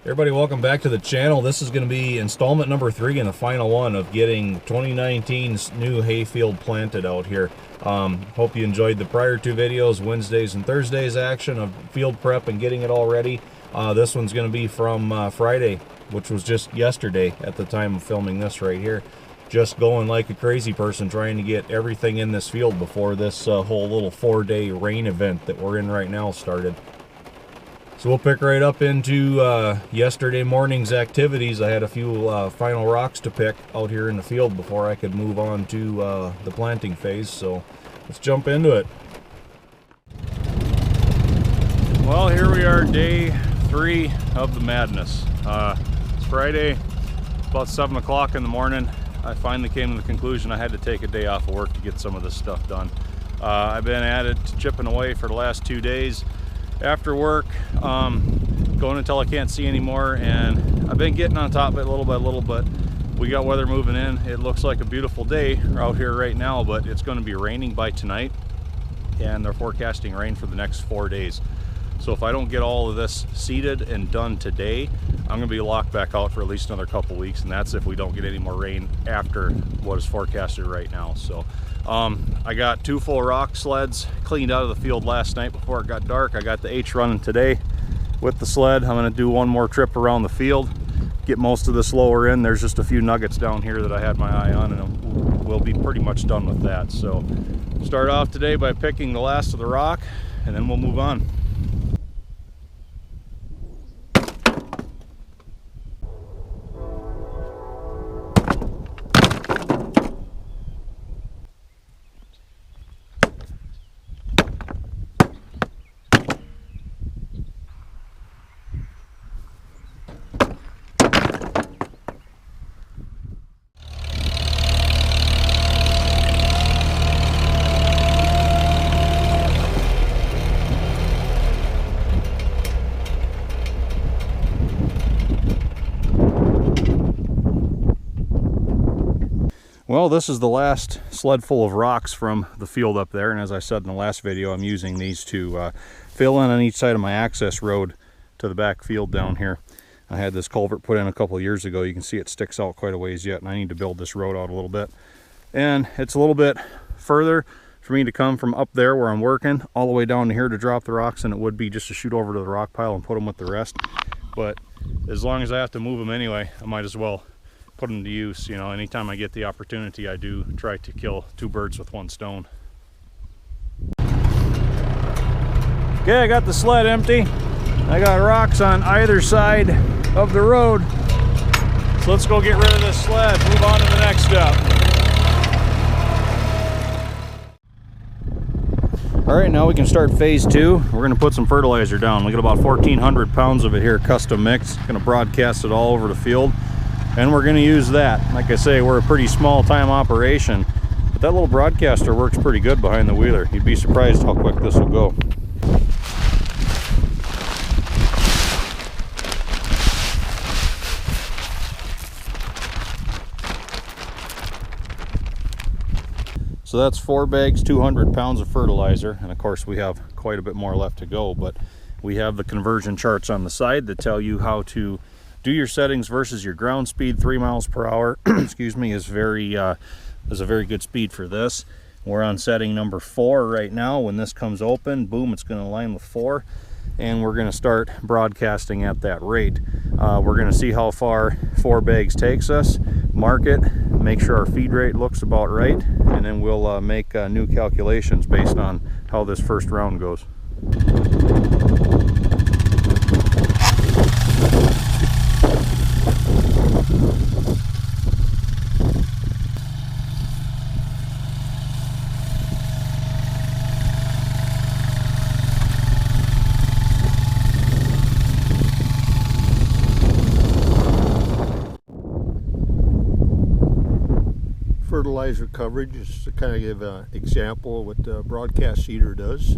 Everybody, welcome back to the channel. This is going to be installment number 3 and the final one of getting 2019's new hayfield planted out here. Hope you enjoyed the prior 2 videos, Wednesdays and Thursdays action of field prep and getting it all ready. This one's going to be from Friday, which was just yesterday at the time of filming this right here. Just going like a crazy person trying to get everything in this field before this whole little 4-day rain event that we're in right now started. So we'll pick right up into yesterday morning's activities. I had a few final rocks to pick out here in the field before I could move on to the planting phase. So let's jump into it. Well, here we are, day 3 of the madness. It's Friday, about 7 o'clock in the morning. I finally came to the conclusion I had to take a day off of work to get some of this stuff done. I've been at it, chipping away for the last 2 days. After work, going until I can't see anymore, and I've been getting on top of it little by little, but we got weather moving in. It looks like a beautiful day out here right now, but it's going to be raining by tonight, and they're forecasting rain for the next 4 days. So if I don't get all of this seeded and done today, I'm going to be locked back out for at least another couple weeks, and that's if we don't get any more rain after what is forecasted right now. So I got 2 full rock sleds cleaned out of the field last night before it got dark. I got the H running today with the sled. I'm going to do one more trip around the field, get most of this lower in. There's just a few nuggets down here that I had my eye on, and we'll be pretty much done with that. So start off today by picking the last of the rock, and then we'll move on. Well, this is the last sled full of rocks from the field up there, and as I said in the last video, I'm using these to fill in on each side of my access road to the back field down here. I had this culvert put in a couple of years ago. You can see it sticks out quite a ways yet, and I need to build this road out a little bit. And it's a little bit further for me to come from up there where I'm working all the way down to here to drop the rocks than it would be just to shoot over to the rock pile and put them with the rest. But as long as I have to move them anyway, I might as well put them to use. You know, anytime I get the opportunity, I do try to kill 2 birds with 1 stone. Okay, I got the sled empty. I got rocks on either side of the road. So let's go get rid of this sled, move on to the next step. All right, now we can start phase 2. We're gonna put some fertilizer down. We got about 1,400 pounds of it here, custom mix. Gonna broadcast it all over the field, and we're going to use that. Like I say, we're a pretty small time operation, but that little broadcaster works pretty good behind the wheeler. You'd be surprised how quick this will go. So that's 4 bags, 200 pounds of fertilizer, and of course we have quite a bit more left to go, but we have the conversion charts on the side that tell you how to do your settings versus your ground speed. 3 miles per hour excuse me, is a very good speed for this. We're on setting number 4 right now. When this comes open, boom, it's going to align with 4, and we're going to start broadcasting at that rate. We're going to see how far 4 bags takes us, mark it, make sure our feed rate looks about right, and then we'll make new calculations based on how this first round goes. Fertilizer coverage is to kind of give an example of what the broadcast seeder does.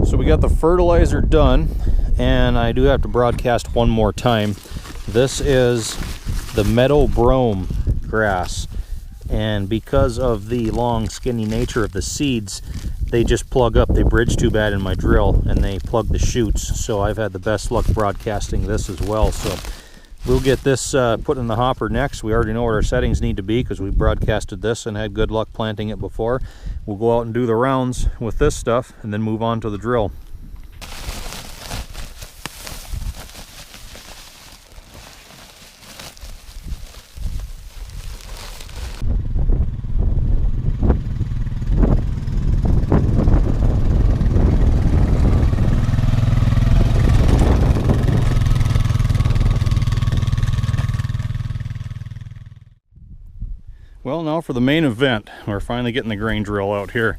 So we got the fertilizer done, and I do have to broadcast one more time. This is the meadow brome grass, and because of the long skinny nature of the seeds, they just plug up. They bridge too bad in my drill, and they plug the chutes. So I've had the best luck broadcasting this as well. So we'll get this put in the hopper next. We already know what our settings need to be because we broadcasted this and had good luck planting it before. We'll go out and do the rounds with this stuff and then move on to the drill. Well, now for the main event. We're finally getting the grain drill out here.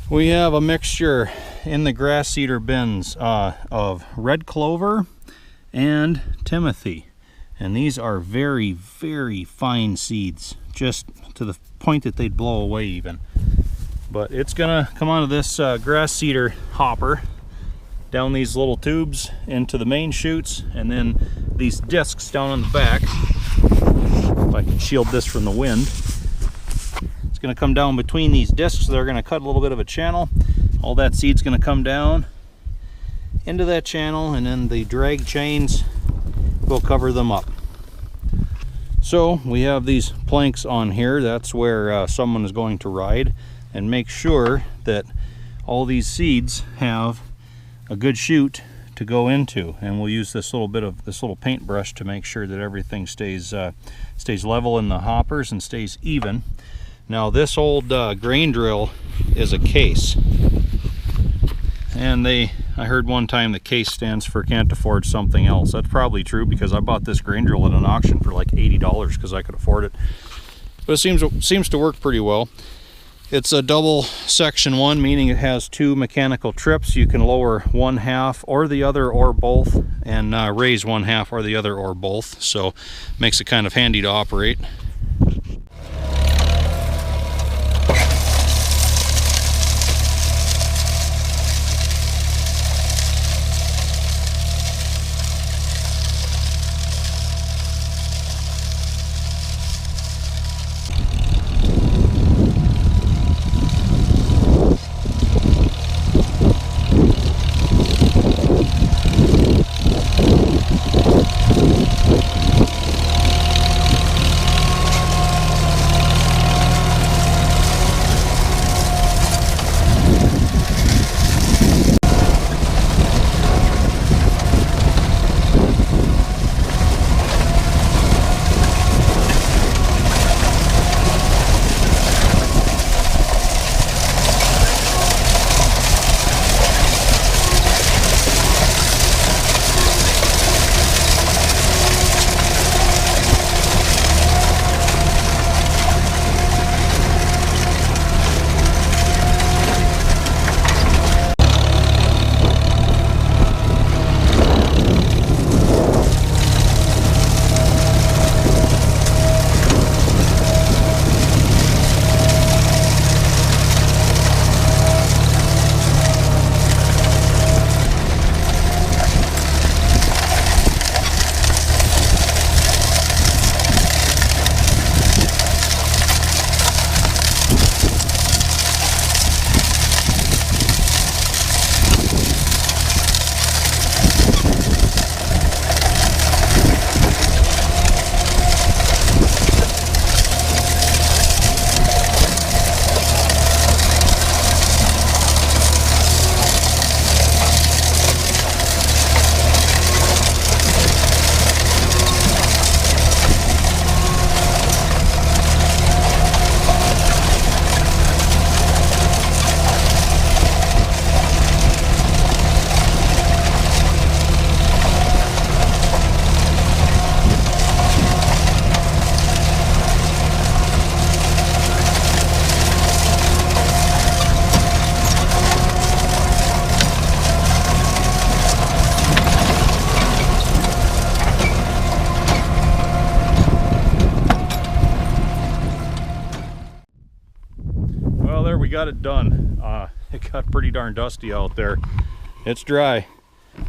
We have a mixture in the grass seeder bins of red clover and Timothy. And these are very, very fine seeds, just to the point that they'd blow away even. But it's gonna come onto this grass seeder hopper, down these little tubes into the main chutes, and then these discs down on the back. If I can shield this from the wind. It's going to come down between these discs. They're going to cut a little bit of a channel. All that seed's going to come down into that channel, and then the drag chains will cover them up. So we have these planks on here. That's where someone is going to ride and make sure that all these seeds have a good chute to go into, and we'll use this little paintbrush to make sure that everything stays level in the hoppers and stays even. Now this old grain drill is a case, and I heard one time the case stands for can't afford something else. That's probably true, because I bought this grain drill at an auction for like $80 because I could afford it. But it seems to work pretty well. It's a double section one, meaning it has two mechanical trips. You can lower one half or the other or both, and raise one half or the other or both. So makes it kind of handy to operate. We got it done. It got pretty darn dusty out there. It's dry.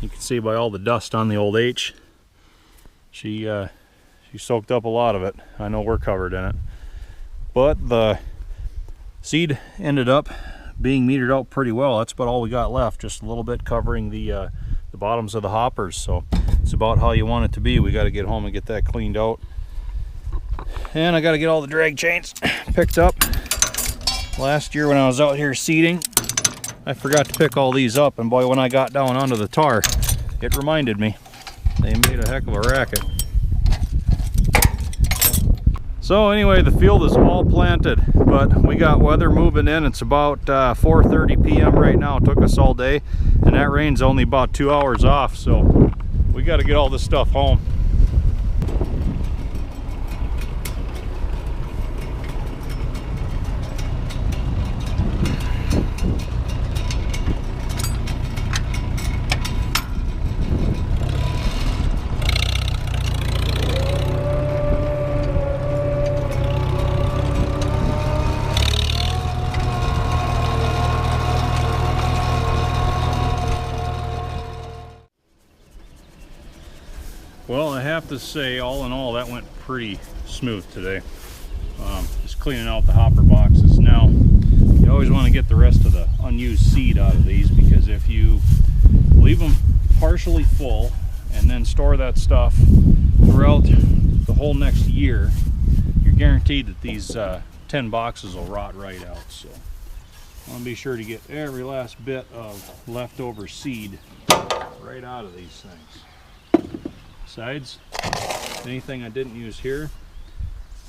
You can see by all the dust on the old H. She soaked up a lot of it. I know we're covered in it. But the seed ended up being metered out pretty well. That's about all we got left, just a little bit covering the bottoms of the hoppers. So it's about how you want it to be. We got to get home and get that cleaned out. And I got to get all the drag chains picked up. Last year when I was out here seeding, I forgot to pick all these up, and boy, when I got down onto the tar, it reminded me. They made a heck of a racket. So anyway, the field is all planted, but we got weather moving in. It's about 4:30 p.m. right now. It took us all day, and that rain's only about 2 hours off, so we got to get all this stuff home. Well, I have to say, all in all, that went pretty smooth today. Just cleaning out the hopper boxes. Now, you always want to get the rest of the unused seed out of these, because if you leave them partially full and then store that stuff throughout the whole next year, you're guaranteed that these 10 boxes will rot right out. So I want to be sure to get every last bit of leftover seed right out of these things. Besides, anything I didn't use here,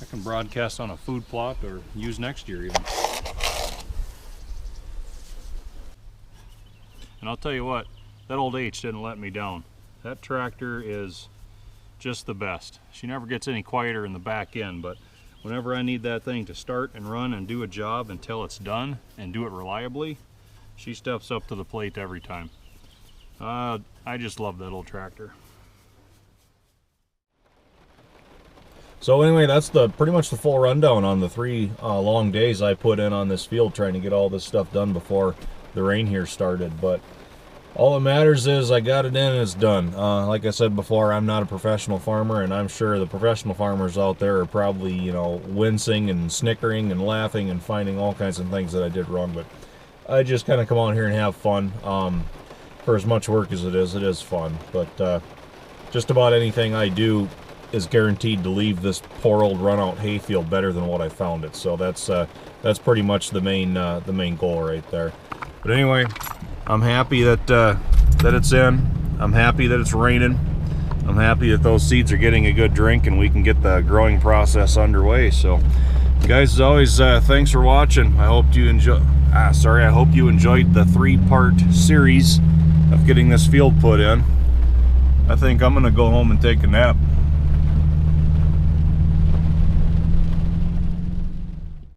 I can broadcast on a food plot or use next year even. And I'll tell you what, that old H didn't let me down. That tractor is just the best. She never gets any quieter in the back end, but whenever I need that thing to start and run and do a job until it's done and do it reliably, she steps up to the plate every time. I just love that old tractor. So anyway, that's pretty much the full rundown on the 3 long days I put in on this field trying to get all this stuff done before the rain here started. But all that matters is I got it in and it's done. Like I said before, I'm not a professional farmer, and I'm sure the professional farmers out there are probably, you know, wincing and snickering and laughing and finding all kinds of things that I did wrong. But I just kind of come on here and have fun. For as much work as it is fun. But just about anything I do is guaranteed to leave this poor old run-out hayfield better than what I found it. So that's pretty much the main goal right there. But anyway, I'm happy that that it's in. I'm happy that it's raining. I'm happy that those seeds are getting a good drink and we can get the growing process underway. So, guys, as always, thanks for watching. I hope you enjoyed the 3-part series of getting this field put in. I think I'm gonna go home and take a nap.